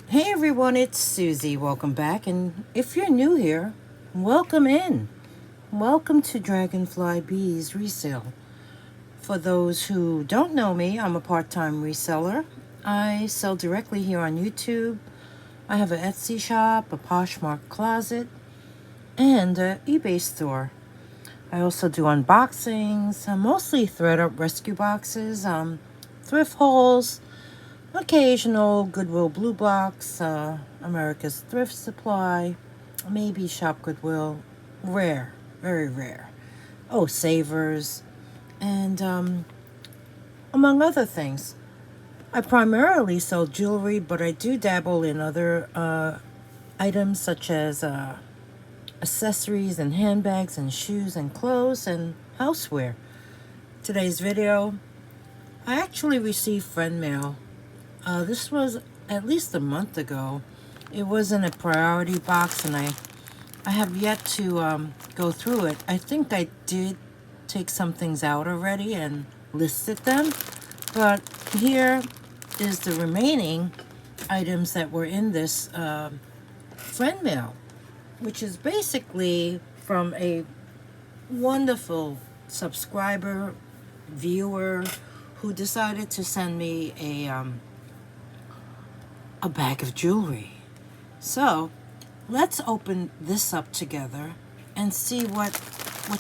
Hey everyone, it's Susie. Welcome back. And if you're new here, welcome in. Welcome to dragonflybeez resale. For those who don't know me, I'm a part-time reseller. I sell directly here on YouTube. I have an Etsy shop, a Poshmark closet, and an eBay store. I also do unboxings, mostly thread-up rescue boxes, thrift hauls, occasional Goodwill Blue Box, America's Thrift Supply, maybe Shop Goodwill. Rare, very rare. Oh, Savers, and among other things. I primarily sell jewelry, but I do dabble in other items such as accessories and handbags and shoes and clothes and houseware. Today's video, I actually received friend mail. This was at least a month ago. It was in a priority box, and I have yet to go through it. I think I did take some things out already and listed them, but here is the remaining items that were in this friend mail, which is basically from a wonderful subscriber, viewer, who decided to send me a bag of jewelry. So let's open this up together and see what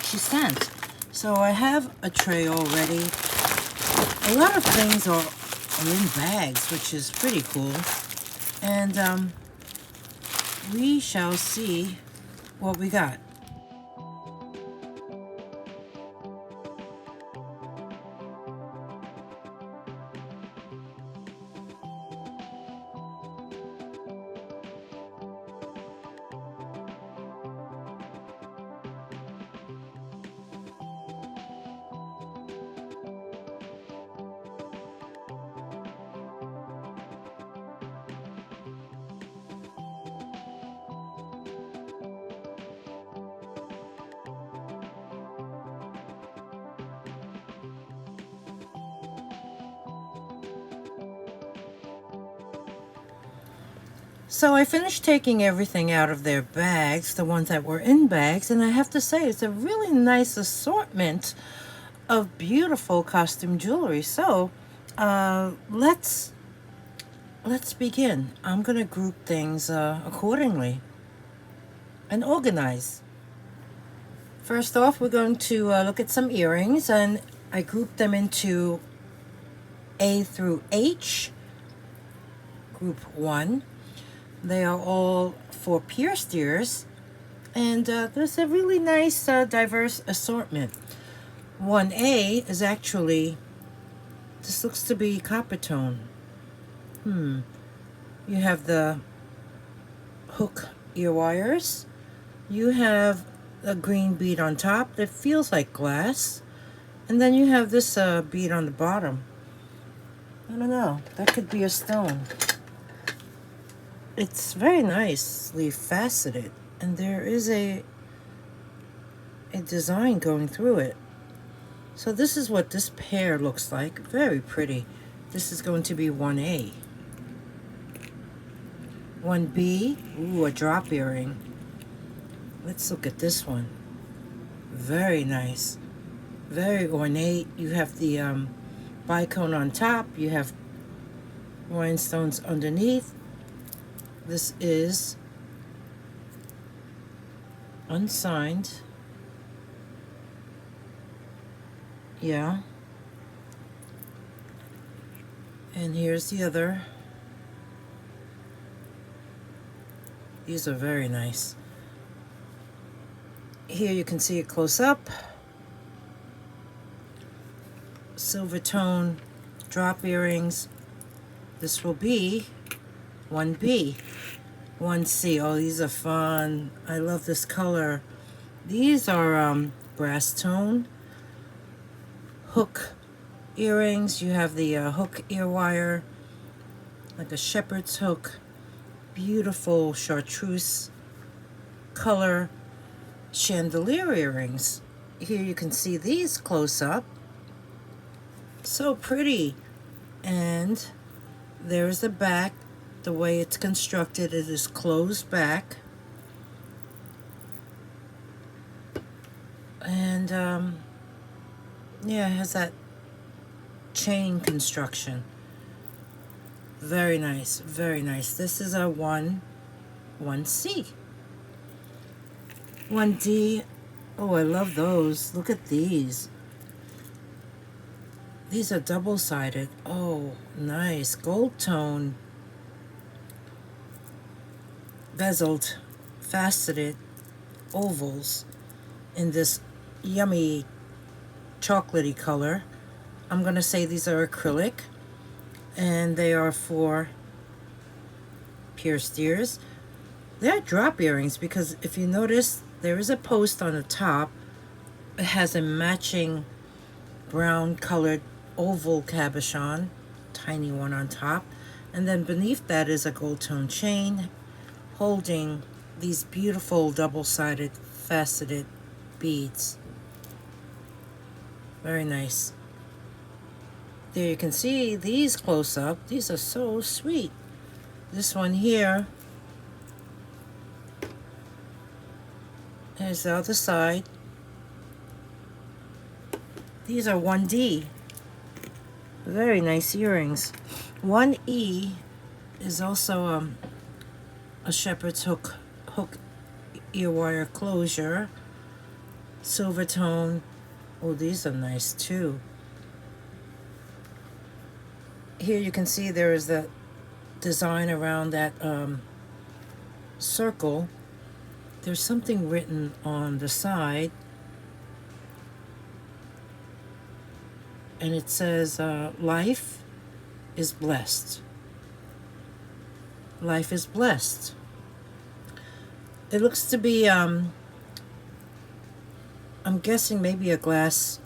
she sent. So I have a tray already. A lot of things are in bags, which is pretty cool. And we shall see what we got. So I finished taking everything out of their bags, the ones that were in bags, and I have to say it's a really nice assortment of beautiful costume jewelry. So let's begin. I'm gonna group things accordingly and organize. First off, we're going to look at some earrings, and I grouped them into A through H, group 1. They are all for pierced ears, and there's a really nice diverse assortment. 1A is actually, this looks to be copper tone. You have the hook ear wires. You have a green bead on top that feels like glass. And then you have this bead on the bottom. I don't know, that could be a stone. It's very nicely faceted, and there is a design going through it. So this is what this pair looks like. Very pretty. This is going to be 1A. 1B, ooh, a drop earring. Let's look at this one. Very nice. Very ornate. You have the bicone on top. You have rhinestones underneath. This is unsigned. Yeah. And here's the other. These are very nice. Here you can see it close up. Silver tone drop earrings. This will be 1B. 1C. Oh, these are fun. I love this color. These are brass tone hook earrings. You have the hook ear wire, like a shepherd's hook. Beautiful chartreuse color chandelier earrings. Here you can see these close up. So pretty. And there's the back The way it's constructed, it is closed back. And yeah, it has that chain construction. Very nice, very nice. This is a 1C. 1D. Oh, I love those. Look at these. These are double-sided. Oh, nice. Gold tone. Bezeled, faceted ovals in this yummy chocolatey color. I'm going to say these are acrylic, and they are for pierced ears. They're drop earrings because if you notice, there is a post on the top. It has a matching brown colored oval cabochon, tiny one on top, and then beneath that is a gold tone chain holding these beautiful double-sided faceted beads. Very nice. There you can see these close up. These are so sweet. This one here is the other side. These are 1D. Very nice earrings. 1E is also a shepherd's hook ear wire closure. Silver tone. Oh, these are nice too. Here you can see there is the design around that circle. There's something written on the side, and it says life is blessed. Life is blessed. It looks to be I'm guessing maybe a glass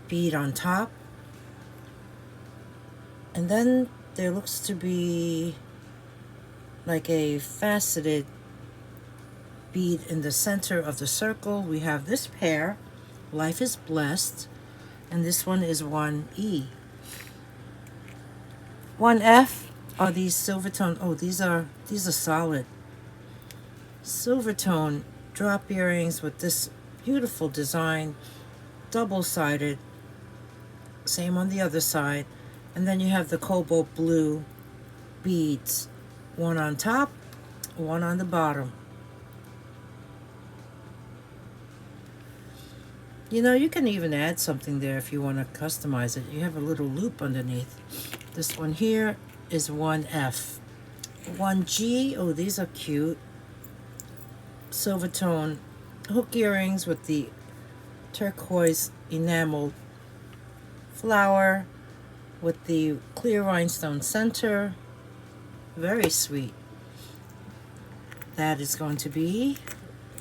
bead on top, and then there looks to be like a faceted bead in the center of the circle. We have this pair, life is blessed, and this one is 1E. 1F are these silver tone. Oh, these are solid silver tone drop earrings with this beautiful design, double-sided, same on the other side, and then you have the cobalt blue beads, one on top, one on the bottom. You know, you can even add something there if you want to customize it. You have a little loop underneath. This one here is 1F. 1G, oh, these are cute. Silver tone hook earrings with the turquoise enameled flower with the clear rhinestone center. Very sweet. That is going to be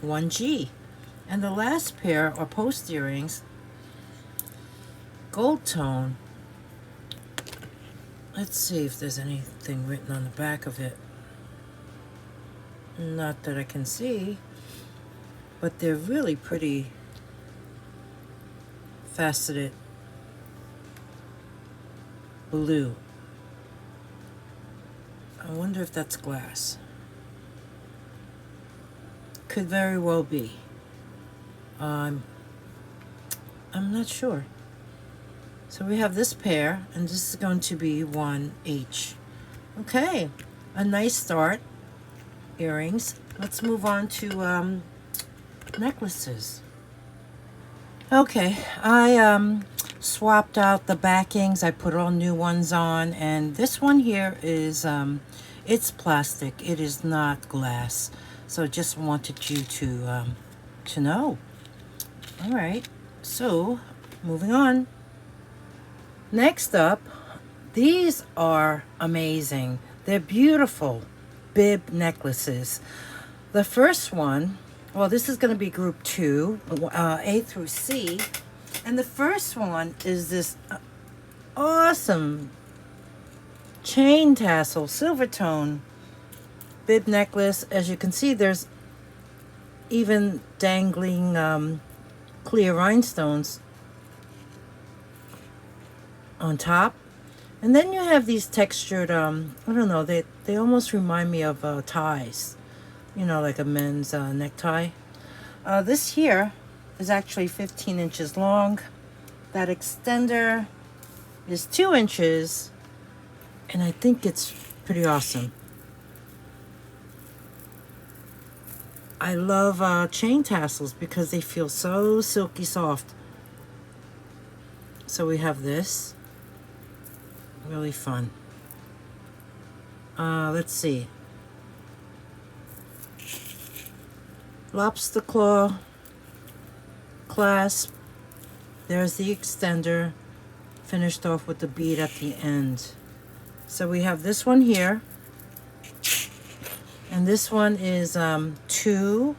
1G. And the last pair are post earrings, gold tone. Let's see if there's anything written on the back of it. Not that I can see, but they're really pretty faceted blue. I wonder if that's glass. Could very well be. I'm not sure. So we have this pair, and this is going to be 1H. Okay, a nice start. Earrings. Let's move on to necklaces. Okay, I swapped out the backings. I put all new ones on, and this one here is it's plastic. It is not glass. So just wanted you to know. All right, so moving on. Next up, these are amazing. They're beautiful bib necklaces. The first one, well, this is going to be group 2, A through C. And the first one is this awesome chain tassel, silver tone bib necklace. As you can see, there's even dangling clear rhinestones on top. And then you have these textured, I don't know, they almost remind me of ties, you know, like a men's necktie. This here is actually 15 inches long. That extender is 2 inches, and I think it's pretty awesome. I love chain tassels because they feel so silky soft. So we have this. Really fun. Let's see. Lobster claw clasp. There's the extender, finished off with the bead at the end. So we have this one here, and this one is 2A.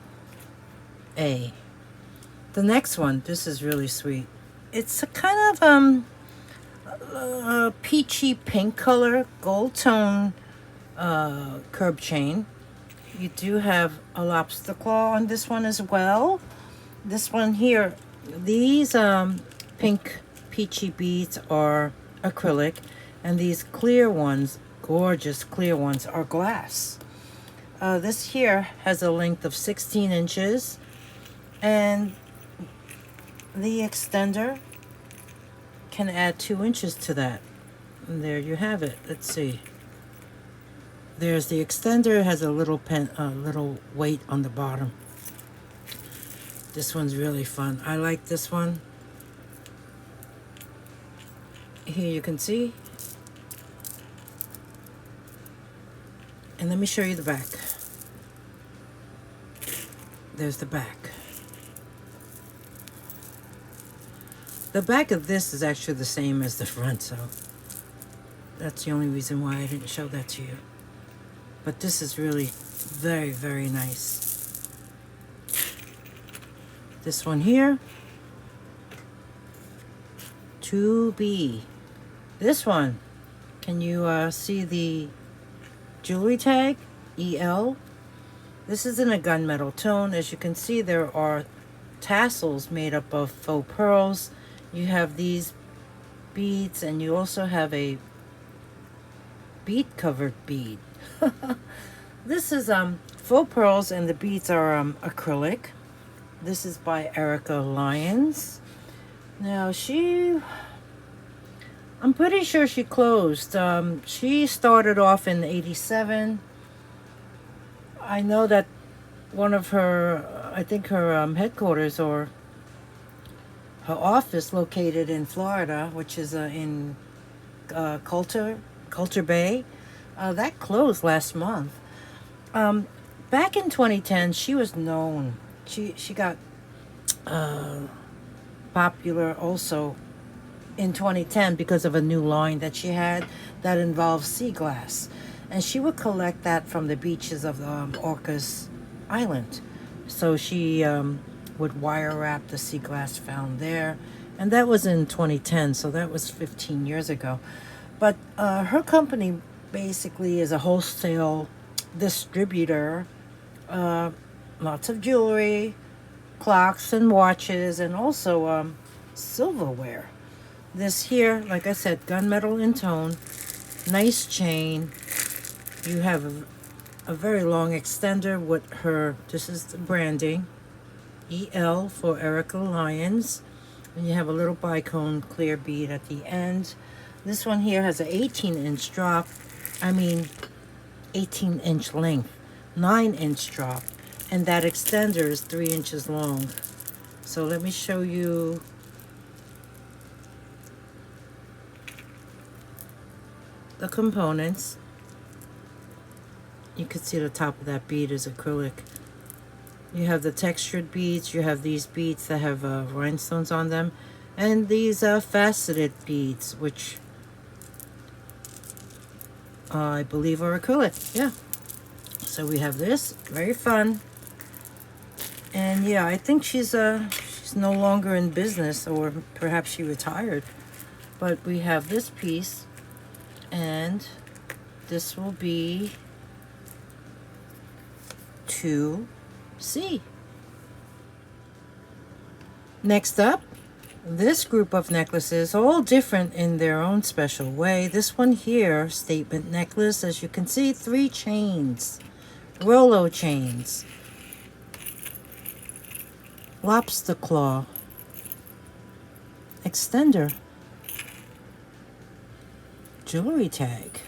The next one, this is really sweet. It's a kind of peachy pink color, gold tone curb chain. You do have a lobster claw on this one as well. This one here, these pink peachy beads are acrylic, and these clear ones, gorgeous clear ones, are glass. This here has a length of 16 inches, and the extender can add 2 inches to that. And there you have it. Let's see. There's the extender. It has a little little weight on the bottom. This one's really fun. I like this one. Here you can see. And let me show you the back. There's the back. The back of this is actually the same as the front, so that's the only reason why I didn't show that to you. But this is really very, very nice. This one here, 2B. This one, can you see the jewelry tag? EL. This is in a gunmetal tone. As you can see, there are tassels made up of faux pearls. You have these beads, and you also have a bead-covered bead. This is faux pearls, and the beads are acrylic. This is by Erica Lyons. Now I'm pretty sure she closed. She started off in '87. I know that one of her, I think her headquarters or her office located in Florida, which is in Coulter Bay. That closed last month. Back in 2010, she was known. She got popular also in 2010 because of a new line that she had that involved sea glass. And she would collect that from the beaches of Orcas Island. So she would wire wrap the sea glass found there. And that was in 2010, so that was 15 years ago. But her company basically is a wholesale distributor. Lots of jewelry, clocks and watches, and also silverware. This here, like I said, gunmetal in tone, nice chain. You have a very long extender with her, this is the branding, EL for Erica Lyons. And you have a little bicone clear bead at the end. This one here has an 18-inch drop. 18-inch length, 9-inch drop. And that extender is 3 inches long. So let me show you. The components. You can see the top of that bead is acrylic. You have the textured beads. You have these beads that have rhinestones on them. And these faceted beads, which I believe are acrylic. Yeah. So we have this. Very fun. And yeah, I think she's no longer in business, or perhaps she retired. But we have this piece. And this will be 2C. Next up, this group of necklaces, all different in their own special way. This one here, statement necklace, as you can see, 3 chains, Rolo chains, lobster claw, extender, jewelry tag,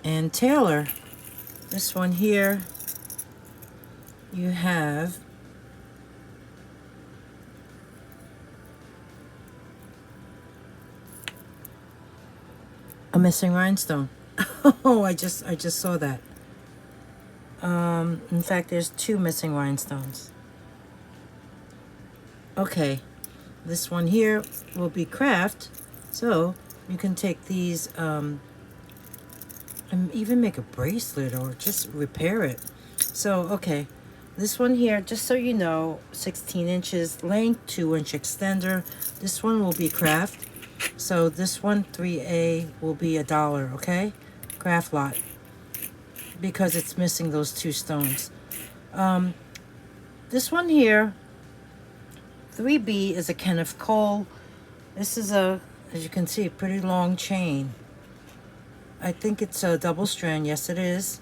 and tailor. This one here, you have a missing rhinestone. Oh, I just saw that. In fact, there's 2 missing rhinestones. Okay, this one here will be craft, so you can take these and even make a bracelet or just repair it. So, okay, this one here, just so you know, 16 inches length, 2-inch extender. This one will be craft. So this one, 3A, will be $1, okay? Craft lot. Because it's missing those 2 stones. This one here, 3B, is a Kenneth Cole. This is a, as you can see, a pretty long chain. I think it's a double strand. Yes, it is.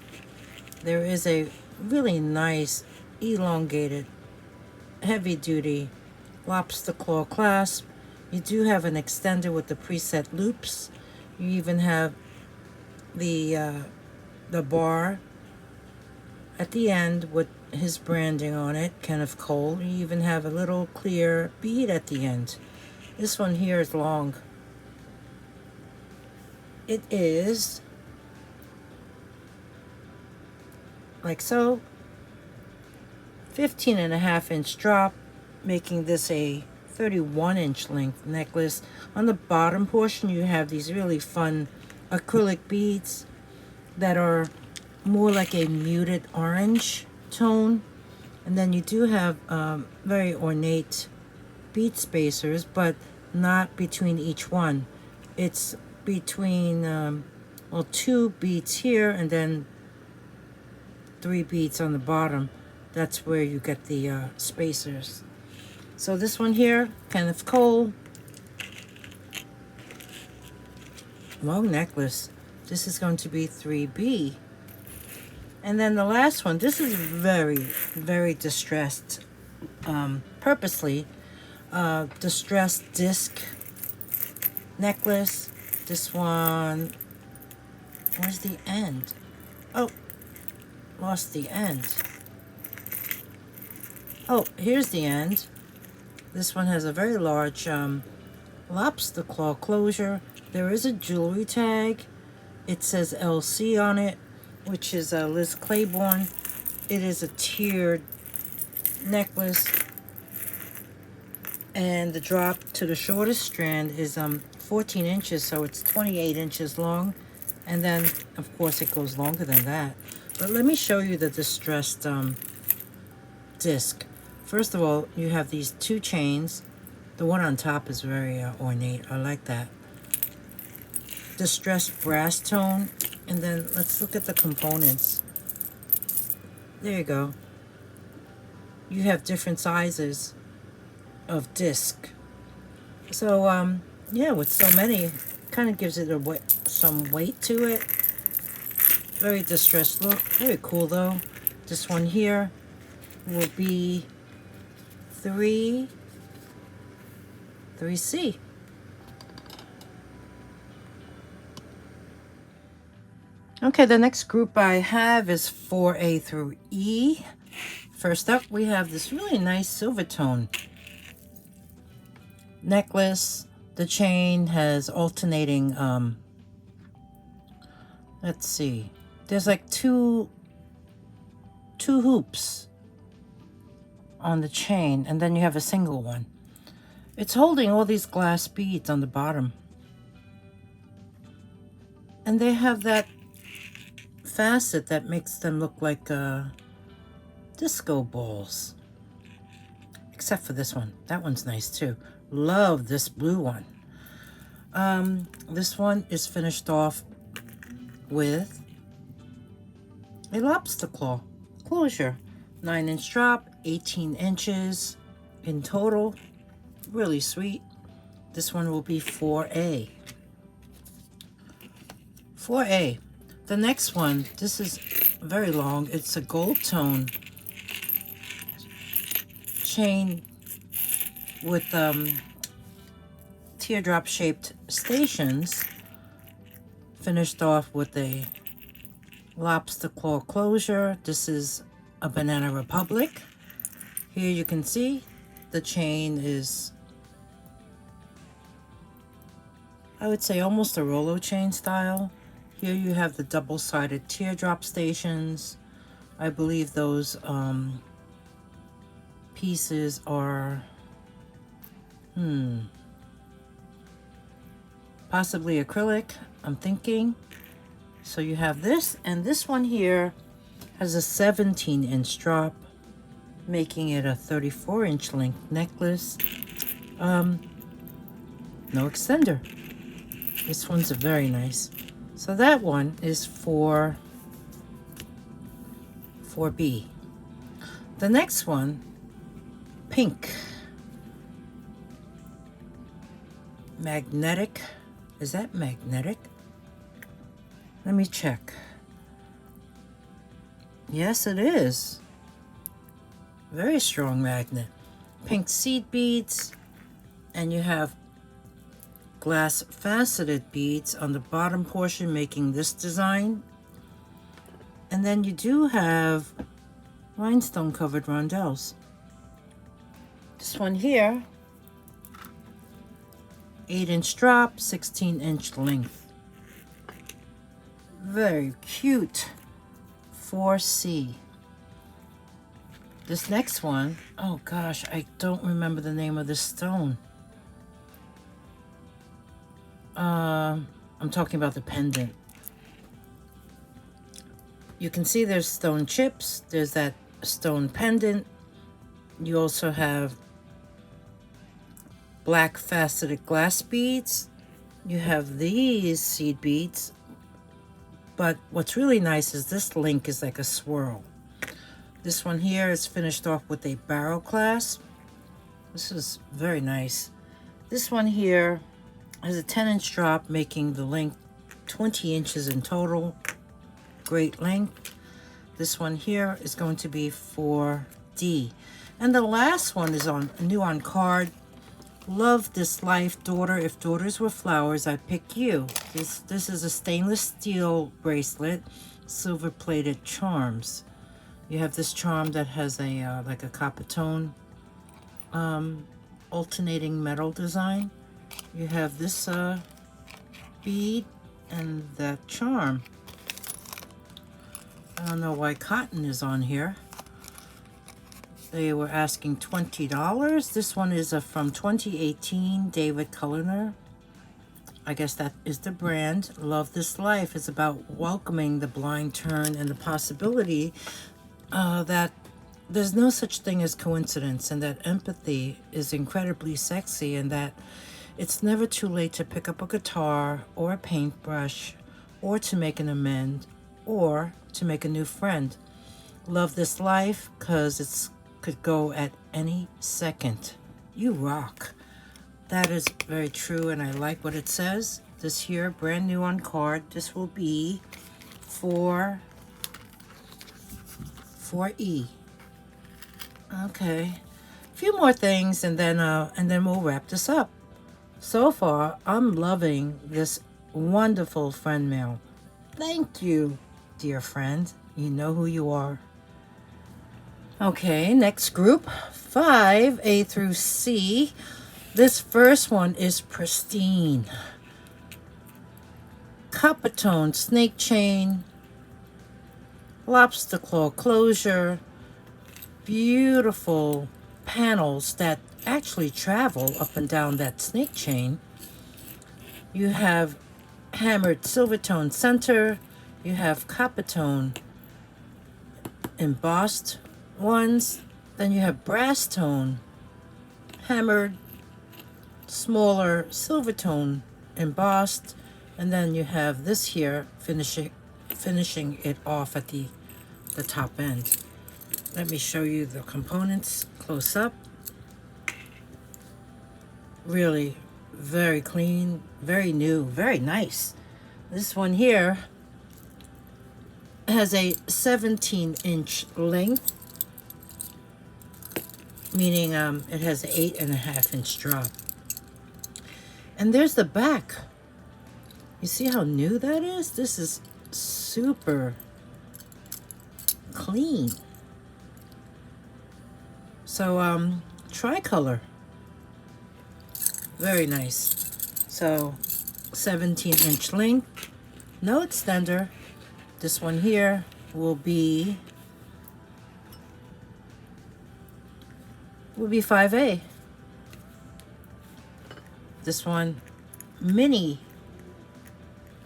There is a really nice, elongated, heavy-duty lobster claw clasp. You do have an extender with the preset loops. You even have the bar at the end with his branding on it, Kenneth Cole. You even have a little clear bead at the end. This one here is long. It is like so, 15.5-inch drop, making this a 31-inch length necklace. On the bottom portion, you have these really fun acrylic beads that are more like a muted orange tone. And then you do have very ornate bead spacers, but not between each one. It's between, well, 2 beads here and then 3 beads on the bottom. That's where you get the spacers. So this one here, Kenneth Cole. Long necklace. This is going to be 3B. And then the last one, this is very, very distressed, purposely distressed disc necklace. This one, where's the end? Oh, lost the end. Oh, here's the end. This one has a very large lobster claw closure. There is a jewelry tag. It says LC on it, which is Liz Claiborne. It is a tiered necklace. And the drop to the shortest strand is 14 inches, so it's 28 inches long. And then, of course, it goes longer than that. But let me show you the distressed disc. First of all, you have these 2 chains. The one on top is very ornate. I like that. Distressed brass tone. And then let's look at the components. There you go. You have different sizes of disc. So, yeah, with so many, kind of gives it some weight to it. Very distressed look. Very cool, though. This one here will be 3C. Okay, the next group I have is 4A through E. First up, we have this really nice silver tone necklace. The chain has alternating, let's see, there's like two hoops on the chain, and then you have a single one. It's holding all these glass beads on the bottom. And they have that facet that makes them look like disco balls. Except for this one. That one's nice too. Love this blue one. This one is finished off with a lobster claw closure. 9-inch drop, 18 inches in total. Really sweet. This one will be 4A. 4A. The next one, this is very long. It's a gold tone chain with teardrop shaped stations, finished off with a lobster claw closure. This is a Banana Republic. Here you can see the chain is, I would say, almost a Rolo chain style. Here you have the double-sided teardrop stations. I believe those pieces are possibly acrylic, I'm thinking. So you have this, and this one here has a 17-inch drop, making it a 34-inch length necklace. No extender. This one's very nice. So that one is for 4B. The next one, pink. Magnetic. Is that magnetic? Let me check. Yes, it is. Very strong magnet. Pink seed beads, and you have glass faceted beads on the bottom portion making this design. And then you do have rhinestone covered rondelles. This one here, 8-inch drop, 16-inch length. Very cute. 4C. This next one, oh gosh, I don't remember the name of this stone. I'm talking about the pendant. You can see there's stone chips, there's that stone pendant. You also have black faceted glass beads. You have these seed beads. But what's really nice is this link is like a swirl. This one here is finished off with a barrel clasp. This is very nice. This one here has a 10-inch drop, making the length 20 inches in total. Great length. This one here is going to be 4D. And the last one is new on card. Love this life, daughter. If daughters were flowers, I pick you. This is a stainless steel bracelet, silver plated charms. You have this charm that has a like a copper tone alternating metal design. You have this bead and that charm. I don't know why cotton is on here. They were asking $20. This one is from 2018, David Cullinan. I guess that is the brand. Love This Life is about welcoming the blind turn and the possibility that there's no such thing as coincidence, and that empathy is incredibly sexy, and that it's never too late to pick up a guitar or a paintbrush, or to make an amend, or to make a new friend. Love this life because it's could go at any second. You rock. That is very true, and I like what it says. This here, brand new on card. This will be for 4E. Okay, a few more things, and then we'll wrap this up. So far, I'm loving this wonderful friend mail. Thank you, dear friend. You know who you are. Okay, next group, 5, A through C. This first one is pristine. Copper tone snake chain, lobster claw closure, beautiful panels that actually travel up and down that snake chain. You have hammered silver tone center. You have copper tone embossed ones. Then you have brass tone hammered, smaller silver tone embossed, and then you have this here finishing it off at the top end. Let me show you the components close up. Really very clean, very new, very nice. This one here has a 17-inch length, meaning it has an 8.5-inch drop. And there's the back. You see how new that is? This is super clean. So tricolor, very nice. So 17-inch length, no extender. This one here will be 5A. This one, mini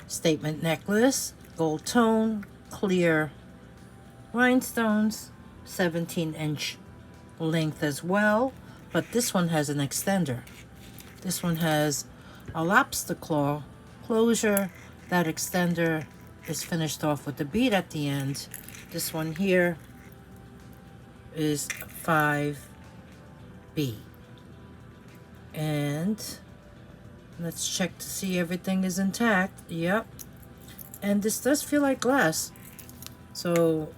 statement necklace, gold tone, clear rhinestones, 17-inch length as well, but this one has an extender. This one has a lobster claw closure. That extender is finished off with the bead at the end. This one here is 5B. And let's check to see everything is intact. Yep. And this does feel like glass. So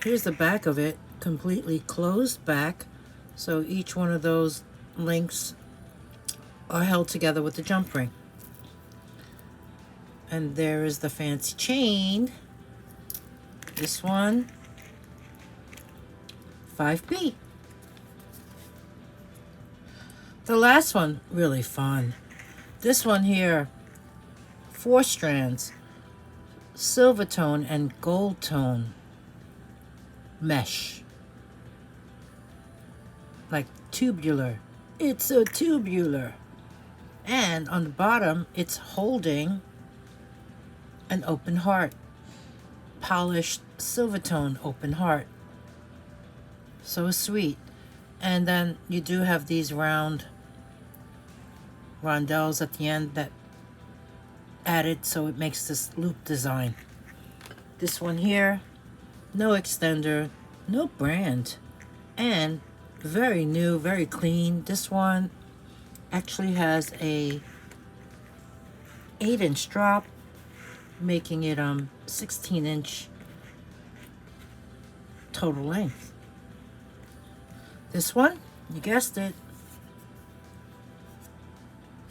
here's the back of it, completely closed back. So each one of those links are held together with the jump ring. And there is the fancy chain. This one, 5B. The last one, really fun. This one here, 4 strands, silver tone and gold tone mesh. Like tubular. It's a tubular. And on the bottom, it's holding an open heart. Polished silver tone open heart. So sweet. And then you do have these round rondelles at the end that added, so it makes this loop design. This one here, no extender, no brand, and very new, very clean. This one actually has a 8-inch drop, making it 16-inch total length. This one, you guessed it,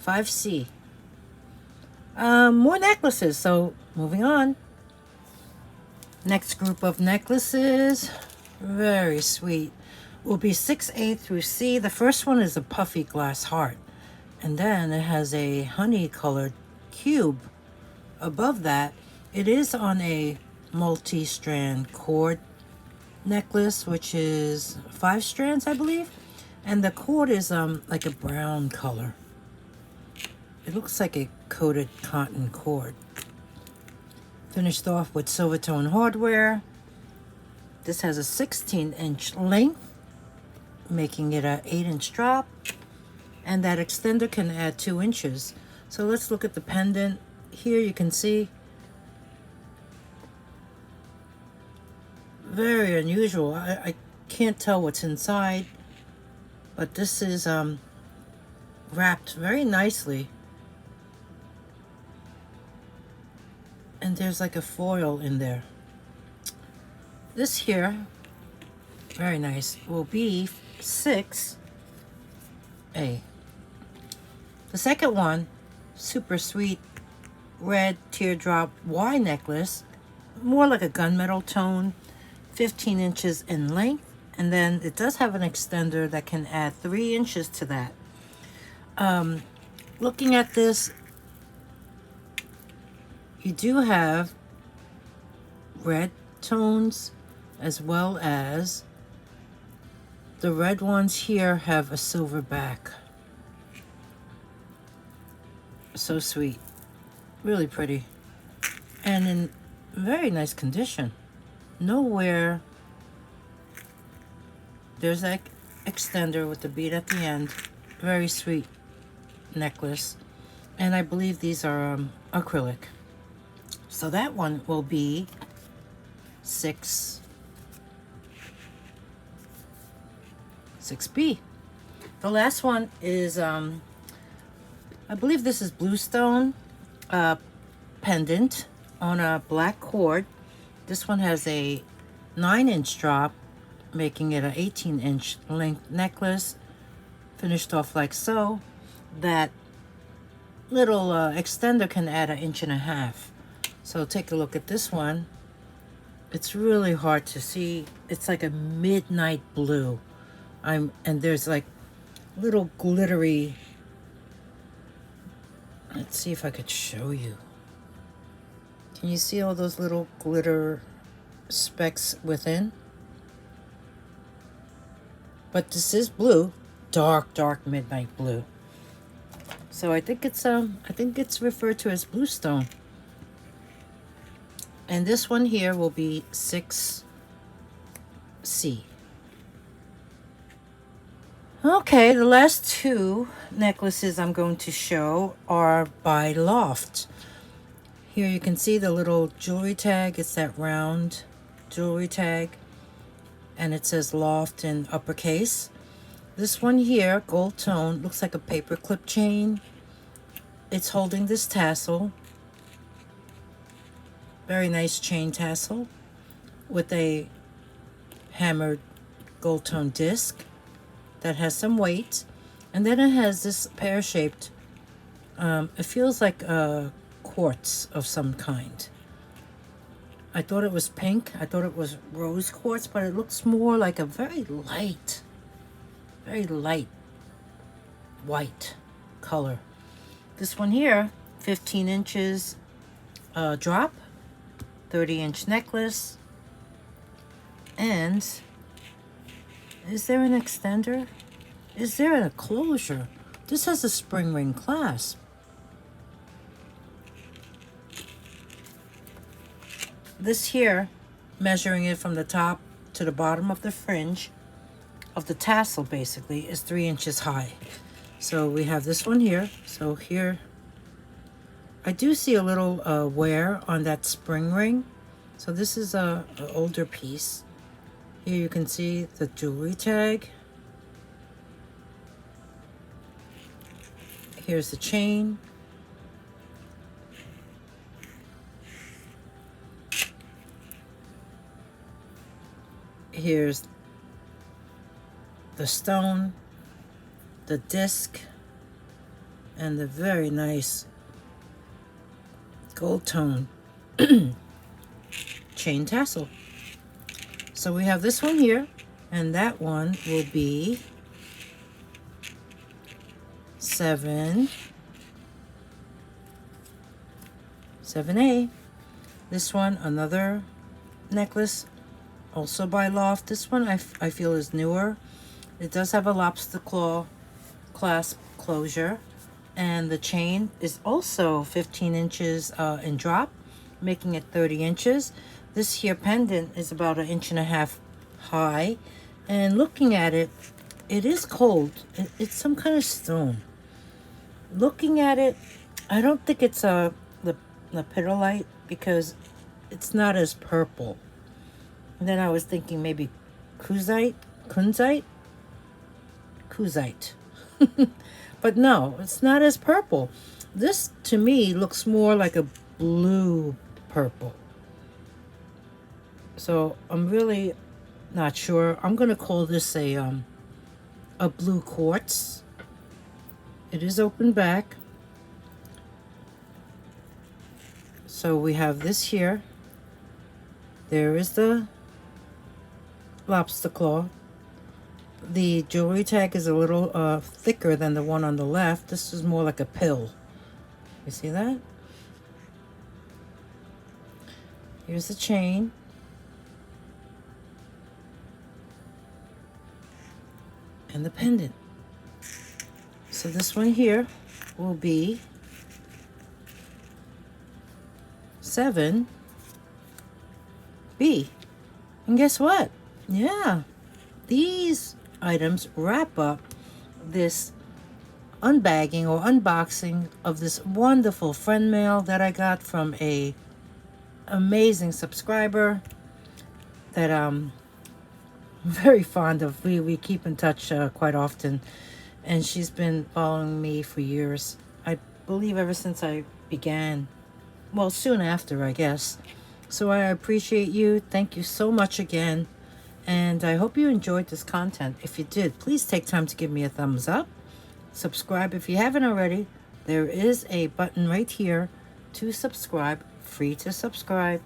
5C. More necklaces, so moving on. Next group of necklaces, very sweet, will be 6A through C. The first one is a puffy glass heart, and then it has a honey colored cube. Above that, it is on a multi-strand cord necklace, which is 5 strands, I believe, and the cord is like a brown color. It looks like a coated cotton cord. Finished off with silver tone hardware. This has a 16-inch length, making it an 8-inch drop, and that extender can add 2 inches. So let's look at the pendant. Here you can see, very unusual. I can't tell what's inside, but this is wrapped very nicely. And there's like a foil in there. This here, very nice, will be 6A. The second one, super sweet red teardrop Y necklace, more like a gunmetal tone, 15 inches in length, and then it does have an extender that can add 3 inches to that. Looking at this, you do have red tones, as well as the red ones here have a silver back. So sweet, really pretty, and in very nice condition. Nowhere there's that extender with the bead at the end. Very sweet necklace, and I believe these are acrylic. So that one will be 6B. The last one is I believe this is bluestone pendant on a black cord. This one has a 9-inch drop, making it an 18-inch length necklace, finished off like so. That little extender can add 1.5 inches. So take a look at this one. It's really hard to see. It's like a midnight blue. And there's like little glittery. Let's see if I could show you. Can you see all those little glitter specks within? But this is blue, dark midnight blue. So I think it's referred to as bluestone. And this one here will be 6C. Okay, the last two necklaces I'm going to show are by Loft. Here you can see the little jewelry tag. It's that round jewelry tag. And it says Loft in uppercase. This one here, gold tone, looks like a paper clip chain. It's holding this tassel. Very nice chain tassel with a hammered gold tone disc that has some weight. And then it has this pear-shaped, it feels like a quartz of some kind. I thought it was pink. I thought it was rose quartz, but it looks more like a very light white color. This one here, 15 inches drop, 30-inch necklace. And is there an extender? Is there a closure? This has a spring ring clasp. This here, measuring it from the top to the bottom of the fringe of the tassel, basically, is 3 inches high. So we have this one here. So here, I do see a little wear on that spring ring. So this is an older piece. Here you can see the jewelry tag. Here's the chain. Here's the stone, the disc, and the very nice gold tone chain tassel. So we have this one here, and that one will be 7A. This one, another necklace, also by Loft. This one I feel is newer. It does have a lobster claw clasp closure, and the chain is also 15 inches in drop, making it 30 inches. This here pendant is about 1.5 inches high, and looking at it, it is cold. It's some kind of stone. Looking at it, I don't think it's the lepidolite, because it's not as purple. And then I was thinking maybe kunzite. But no, it's not as purple. This to me looks more like a blue purple. So I'm really not sure. I'm gonna call this a blue quartz. It is open back. So we have this here. There is the lobster claw. The jewelry tag is a little thicker than the one on the left. This is more like a pill. You see that? Here's the chain. And the pendant. So this one here will be 7B. And guess what? Yeah, these items wrap up this unbagging or unboxing of this wonderful friend mail that I got from a amazing subscriber that I'm very fond of. We keep in touch quite often, and she's been following me for years. I believe ever since I began. Well, soon after, I guess. So I appreciate you. Thank you so much again. And I hope you enjoyed this content. If you did, please take time to give me a thumbs up. Subscribe if you haven't already. There is a button right here to subscribe, free to subscribe.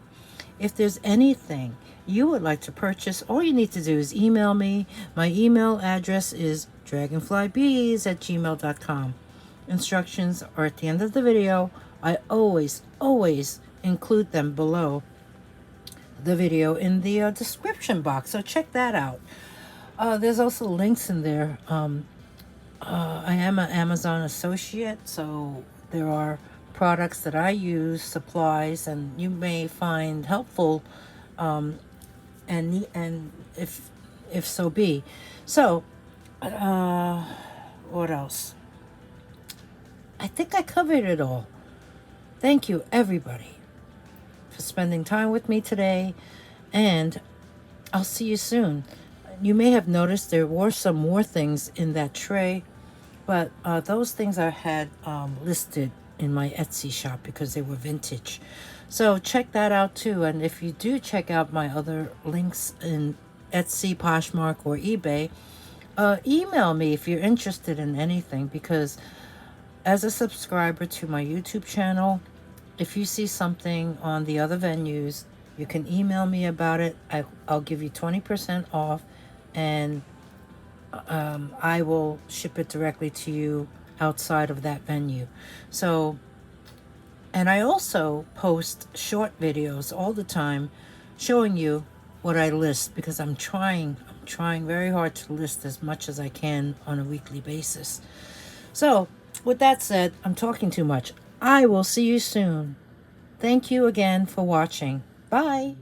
If there's anything you would like to purchase, all you need to do is email me. My email address is dragonflybeez@gmail.com. Instructions are at the end of the video. I always include them below the video in the description box, so check that out. There's also links in there. I am an Amazon associate, so there are products that I use, supplies, and you may find helpful, and if so be. So, what else? I think I covered it all. Thank you, everybody, for spending time with me today, and I'll see you soon. You may have noticed there were some more things in that tray, but those things I had listed in my Etsy shop because they were vintage. So check that out too. And if you do check out my other links in Etsy, Poshmark, or eBay, email me if you're interested in anything, because as a subscriber to my YouTube channel, if you see something on the other venues, you can email me about it. I'll give you 20% off, and I will ship it directly to you outside of that venue. So, and I also post short videos all the time showing you what I list, because I'm trying very hard to list as much as I can on a weekly basis. So, with that said, I'm talking too much. I will see you soon. Thank you again for watching. Bye.